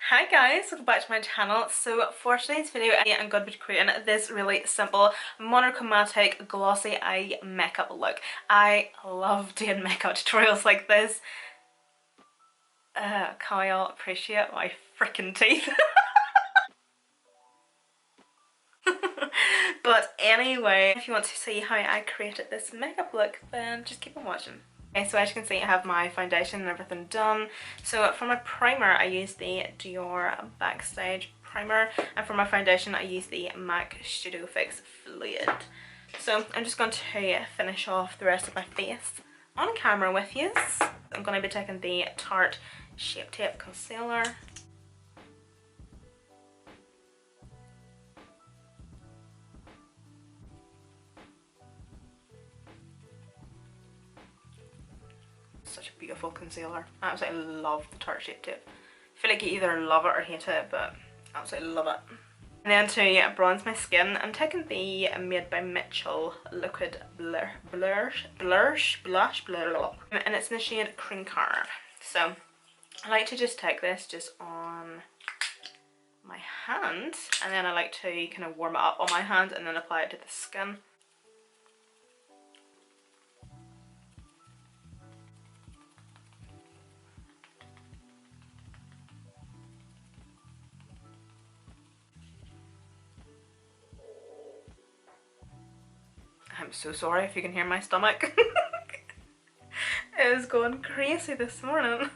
Hi guys, welcome back to my channel. So for today's video I'm going to be creating this really simple monochromatic glossy eye makeup look. I love doing makeup tutorials like this. Can y'all appreciate my freaking teeth? But anyway, if you want to see how I created this makeup look, then just keep on watching. Okay, so as you can see I have my foundation and everything done. So for my primer I use the Dior Backstage primer, and for my foundation I use the MAC Studio Fix Fluid. So I'm just going to finish off the rest of my face on camera with you. I'm going to be taking the Tarte Shape Tape Concealer. Such a beautiful concealer. I absolutely love the Tarte Shape Tape. I feel like you either love it or hate it, but I absolutely love it. And then to bronze my skin, I'm taking the Made by Mitchell Liquid Blush, and it's in the shade Cream Carb. So I like to just take this just on my hand, and then I like to kind of warm it up on my hand and then apply it to the skin. I'm so sorry if you can hear my stomach. It was going crazy this morning.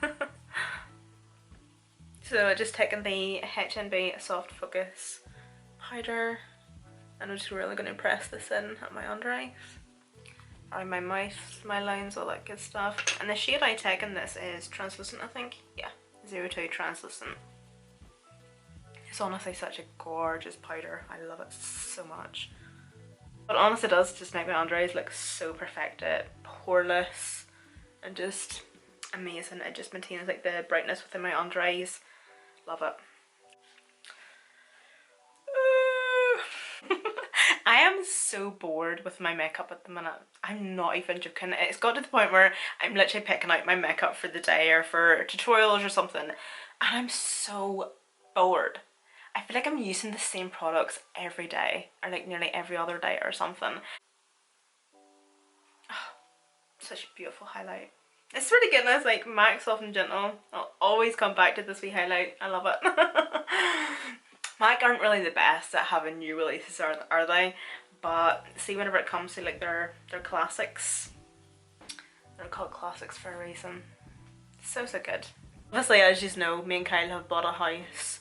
So just taking the HNB Soft Focus powder, and I'm just really going to press this in at my under eyes, around my mouth, my lines, all that good stuff. And the shade I take in this is Translucent, I think. Yeah, 02 Translucent. It's honestly such a gorgeous powder. I love it so much. But honestly, it does just make my under eyes look so perfected, poreless, and just amazing. It just maintains like the brightness within my under eyes. Love it. I am so bored with my makeup at the minute. I'm not even joking. It's got to the point where I'm literally picking out my makeup for the day or for tutorials or something, and I'm so bored. I feel like I'm using the same products every day, or like nearly every other day or something. Oh, such a beautiful highlight. It's really good, and it's like MAC Soft and Gentle. I'll always come back to this wee highlight. I love it. MAC aren't really the best at having new releases, are they? But see, whenever it comes to like their classics, they're called classics for a reason. So good. Obviously, as you know, me and Kyle have bought a house.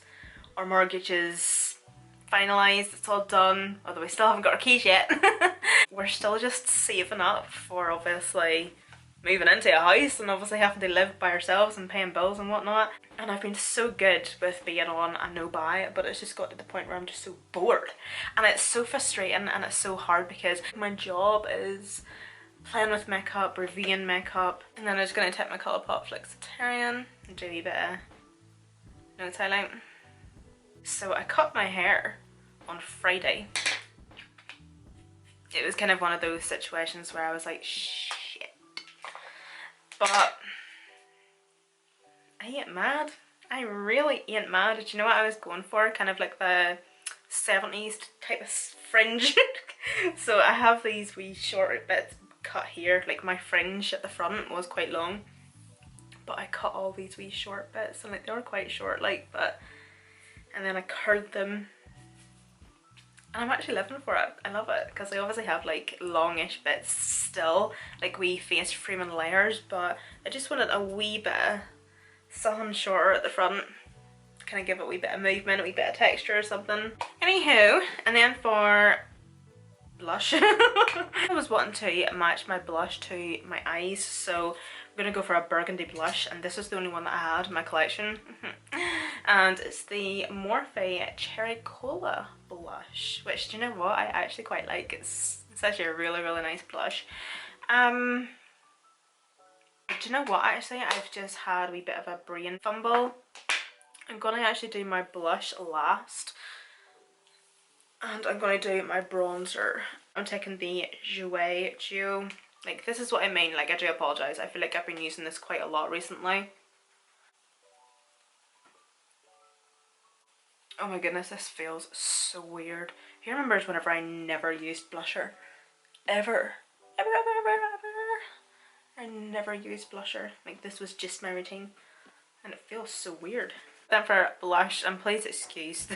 Our mortgage is finalised, it's all done, although we still haven't got our keys yet. We're still just saving up for obviously moving into a house and obviously having to live by ourselves and paying bills and whatnot. And I've been so good with being on a no buy, but it's just got to the point where I'm just so bored. And it's so frustrating and it's so hard because my job is playing with makeup, reviewing makeup, and then I'm just going to take my COLLAB Flexitarian and do a wee bit of nose highlight. So I cut my hair on Friday. It was kind of one of those situations where I was like, shit. But I ain't mad. I really ain't mad. Do you know what I was going for? Kind of like the 70s type of fringe. So I have these wee short bits cut here. Like my fringe at the front was quite long, but I cut all these wee short bits and like they were quite short, like, but and then I curled them, and I'm actually living for it. I love it because I obviously have like longish bits still, like wee face framing layers, but I just wanted a wee bit of something shorter at the front, kind of give it a wee bit of movement, a wee bit of texture or something. Anywho, and then for blush, I was wanting to match my blush to my eyes, so I'm gonna go for a burgundy blush, and this is the only one that I had in my collection. And it's the Morphe Cherry Cola blush, which, do you know what, I actually quite like. It's actually a really nice blush. Do you know what, actually I've just had a wee bit of a brain fumble. I'm gonna actually do my blush last, and I'm gonna do my bronzer. I'm taking the Jouer Duo. Like, this is what I mean, like, I do apologise, I feel like I've been using this quite a lot recently. Oh my goodness, this feels so weird. Who remembers whenever I never used blusher? Ever. Ever, ever, ever, ever. I never used blusher. Like, this was just my routine. And it feels so weird. Then for blush, and please excuse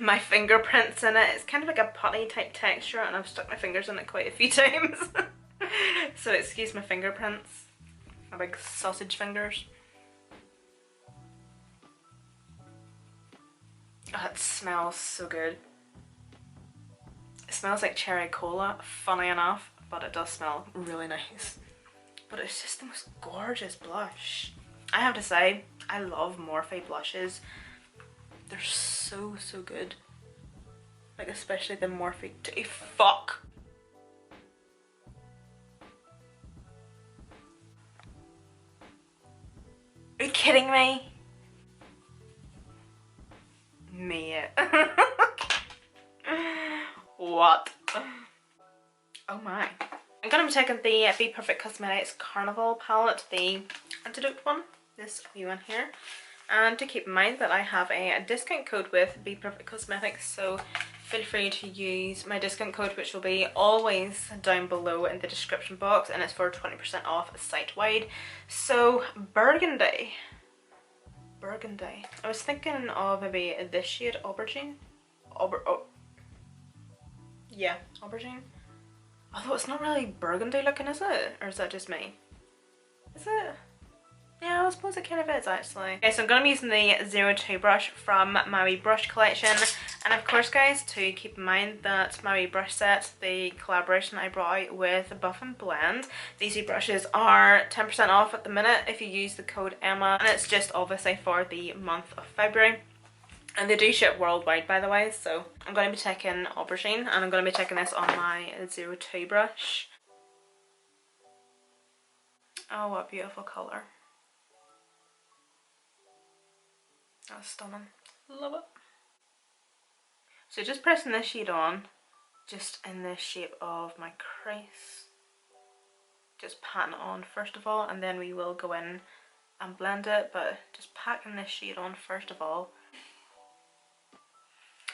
my fingerprints in it. It's kind of like a putty type texture and I've stuck my fingers in it quite a few times. So excuse my fingerprints. My big sausage fingers. Oh, it smells so good. It smells like cherry cola, funny enough, but it does smell really nice. But it's just the most gorgeous blush. I have to say, I love Morphe blushes. They're so, so good. Like, especially the Morphe fuck! Are you kidding me? Mate. What? Oh my. I'm going to be taking the Be Perfect Cosmetics Carnival palette, the Antidote one, this wee one here. And to keep in mind that I have a discount code with Be Perfect Cosmetics, so feel free to use my discount code, which will be always down below in the description box, and it's for 20% off site-wide. So, Burgundy. Burgundy. I was thinking of maybe this shade, Aubergine. Yeah, Aubergine. Although it's not really burgundy looking, is it? Or is that just me? Is it? Yeah, I suppose it kind of is actually. Okay, so I'm going to be using the 02 brush from my wee brush collection. And of course guys, to keep in mind that my wee brush set, the collaboration I brought out with Buff and Blend, these wee brushes are 10% off at the minute if you use the code Emma. And it's just obviously for the month of February. And they do ship worldwide, by the way, so I'm going to be taking Aubergine, and I'm going to be taking this on my 02 brush. Oh, what a beautiful colour. That's stunning. Love it. So just pressing this shade on, just in the shape of my crease. Just patting it on first of all, and then we will go in and blend it, but just packing this shade on first of all.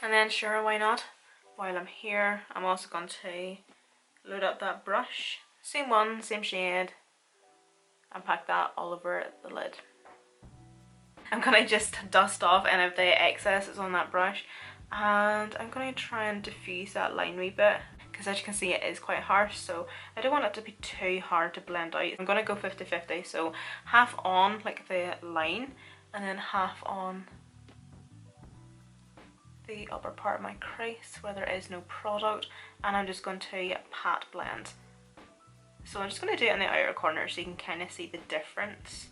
And then sure, why not? While I'm here, I'm also going to load up that brush. Same one, same shade. And pack that all over the lid. I'm going to just dust off any of the excess that's on that brush. And I'm going to try and diffuse that line a wee bit. Because as you can see, it is quite harsh. So I don't want it to be too hard to blend out. I'm going to go 50-50. So half on like the line. And then half on the upper part of my crease where there is no product, and I'm just going to pat blend. So I'm just going to do it in the outer corner so you can kind of see the difference.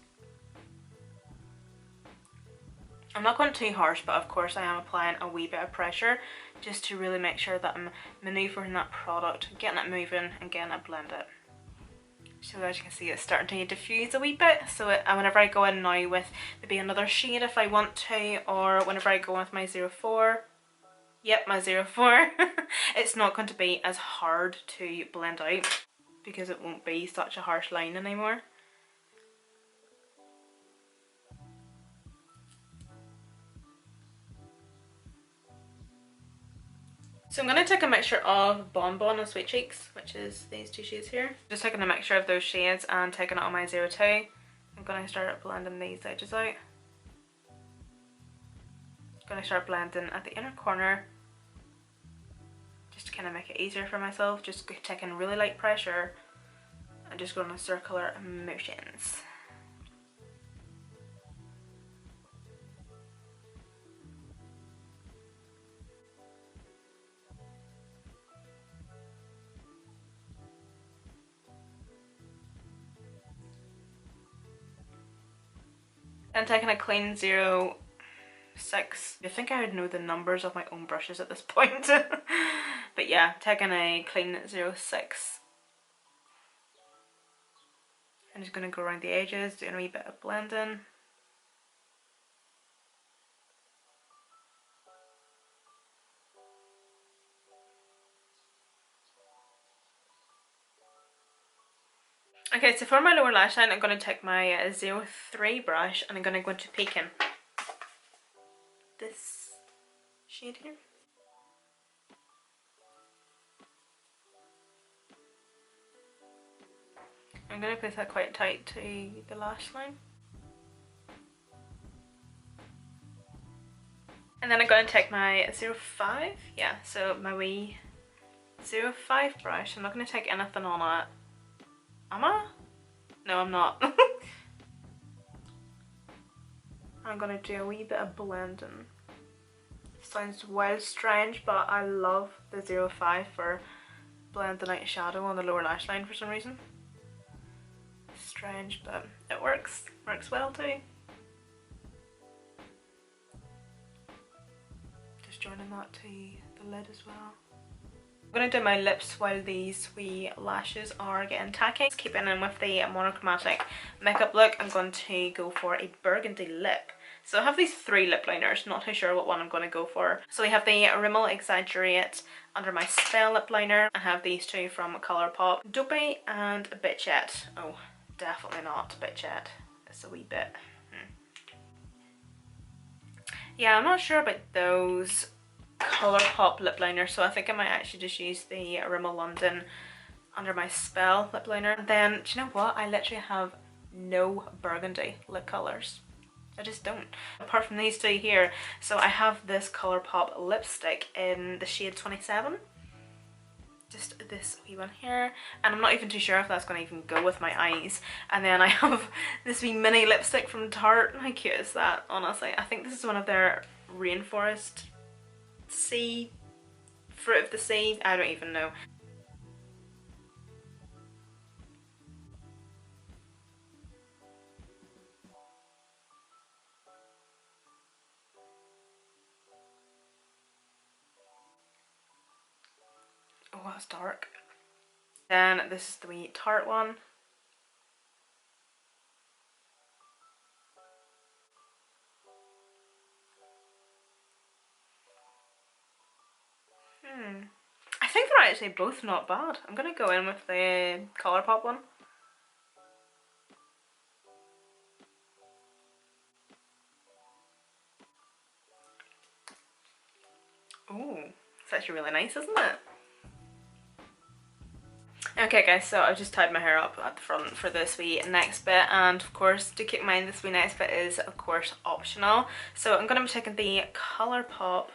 I'm not going too harsh, but of course I am applying a wee bit of pressure just to really make sure that I'm manoeuvring that product, getting it moving and getting it blended. So as you can see, it's starting to diffuse a wee bit. So whenever I go in now with maybe another shade if I want to, or whenever I go in with my 04, yep, my 04, it's not going to be as hard to blend out because it won't be such a harsh line anymore. So I'm going to take a mixture of Bonbon and Sweet Cheeks, which is these two shades here. Just taking a mixture of those shades and taking it on my 02. I'm going to start blending these edges out. I'm going to start blending at the inner corner just to kind of make it easier for myself. Just taking really light pressure and just going in circular motions. And taking a clean 06. I think I would know the numbers of my own brushes at this point. But yeah, taking a clean 06. I'm just going to go around the edges, doing a wee bit of blending. Okay, so for my lower lash line, I'm going to take my 03 brush and I'm going to go into Pekin. This shade here. I'm going to put that quite tight to the lash line. And then I'm going to take my 05, yeah, so my wee 05 brush. I'm not going to take anything on it. Am I? No, I'm not. I'm going to do a wee bit of blending. Sounds well strange, but I love the 05 for blending out shadow on the lower lash line for some reason. Strange, but it works. Works well too. Just joining that to the lid as well. I'm going to do my lips while these wee lashes are getting tacky. Keeping in with the monochromatic makeup look, I'm going to go for a burgundy lip. So I have these 3 lip liners, not too sure what one I'm going to go for. So we have the Rimmel Exaggerate Under My Spell lip liner. I have these 2 from ColourPop, Dopey and Bitchet. Oh, definitely not Bitchet. It's a wee bit. Yeah, I'm not sure about those ColourPop lip liner, so I think I might actually just use the Rimmel London Under My Spell lip liner. And then, do you know what? I literally have no burgundy lip colours. I just don't. Apart from these 2 here. So I have this ColourPop lipstick in the shade 27. Just this wee one here. And I'm not even too sure if that's going to even go with my eyes. And then I have this wee mini lipstick from Tarte. How cute is that, honestly? I think this is one of their Rainforest Sea, Fruit of the Sea, I don't even know. Oh, that's dark. Then this is the wee Tarte one. I think they're actually both not bad. I'm gonna go in with the ColourPop one. Ooh, it's actually really nice, isn't it? Okay guys, so I've just tied my hair up at the front for this wee next bit, and of course do keep in mind this wee next bit is of course optional. So I'm going to be taking the ColourPop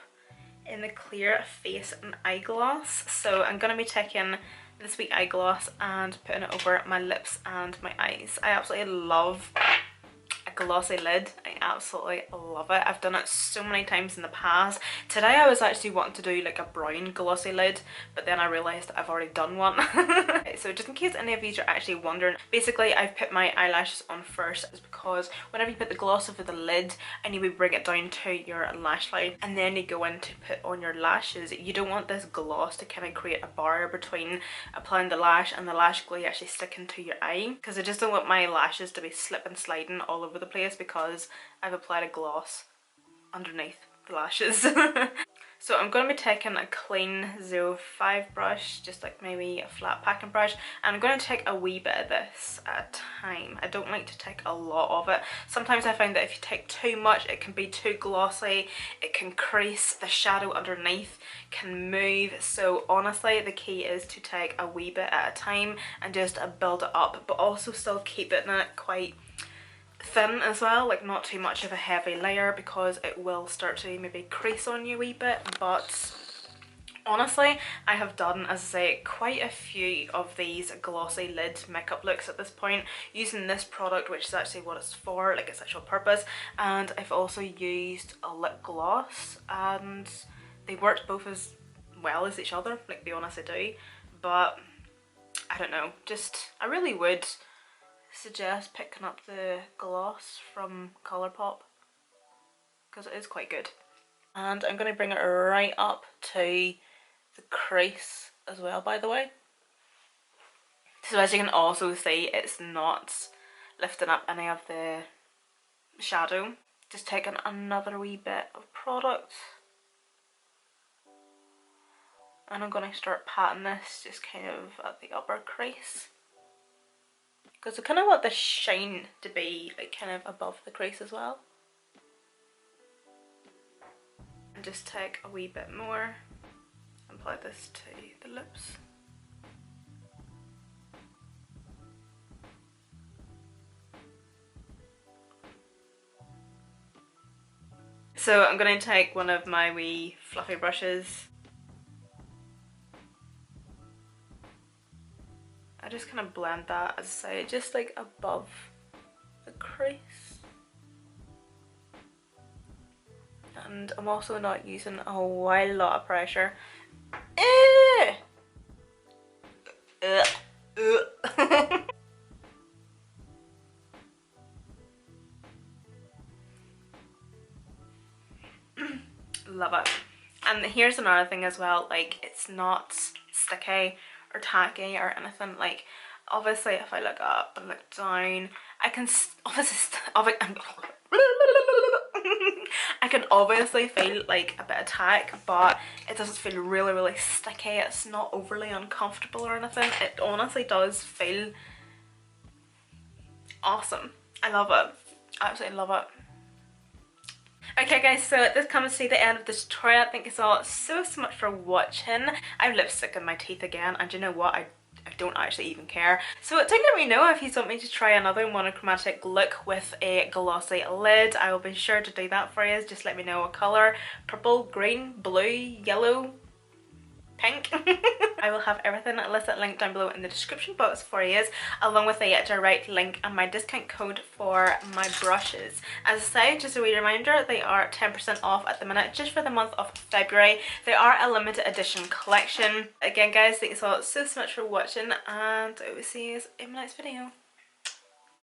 in the clear face and eyeglass. So I'm going to be taking this wee eyeglass and putting it over my lips and my eyes. I absolutely love a glossy lid. I absolutely love it. I've done it so many times in the past. Today I was actually wanting to do like a brown glossy lid, but then I realised I've already done one. So just in case any of you are actually wondering, basically I've put my eyelashes on first is because whenever you put the gloss over the lid and you would bring it down to your lash line and then you go in to put on your lashes, you don't want this gloss to kind of create a barrier between applying the lash and the lash glue actually sticking to your eye, because I just don't want my lashes to be slip and sliding all over the place because I've applied a gloss underneath the lashes. So I'm going to be taking a clean 05 brush, just like maybe a flat packing brush, and I'm going to take a wee bit of this at a time. I don't like to take a lot of it. Sometimes I find that if you take too much it can be too glossy, it can crease, the shadow underneath can move. So honestly the key is to take a wee bit at a time and just build it up, but also still keep it quite thin as well, like not too much of a heavy layer, because it will start to maybe crease on you a wee bit. But honestly I have done, as I say, quite a few of these glossy lid makeup looks at this point using this product, which is actually what it's for, like its actual purpose. And I've also used a lip gloss and they worked both as well as each other, like they honestly do. But I don't know, just I really would suggest picking up the gloss from ColourPop because it is quite good. And I'm going to bring it right up to the crease as well, by the way. So as you can also see, it's not lifting up any of the shadow. Just taking another wee bit of product and I'm going to start patting this just kind of at the upper crease, because I kind of want the shine to be like kind of above the crease as well. And just take a wee bit more and apply this to the lips. So I'm going to take one of my wee fluffy brushes. I just kind of blend that, as I say, just like above the crease. And I'm also not using a whole lot of pressure. Love it. And here's another thing as well, like it's not sticky or tacky or anything. Like obviously if I look up and look down, I can I can obviously feel like a bit of tack, but it doesn't feel really sticky. It's not overly uncomfortable or anything. It honestly does feel awesome. I love it. Absolutely love it. Okay guys, so this comes to the end of this tutorial. Thank you all so much for watching. I have lipstick in my teeth again, and you know what? I don't actually even care. So do let me know if you want me to try another monochromatic look with a glossy lid. I will be sure to do that for you. Just let me know what colour. Purple, green, blue, yellow, pink. I will have everything listed linked down below in the description box for you, along with a direct link and my discount code for my brushes. As I say, just a wee reminder, they are 10% off at the minute, just for the month of February. They are a limited edition collection. Again guys, thank you all so much for watching, and I will see you in my next video.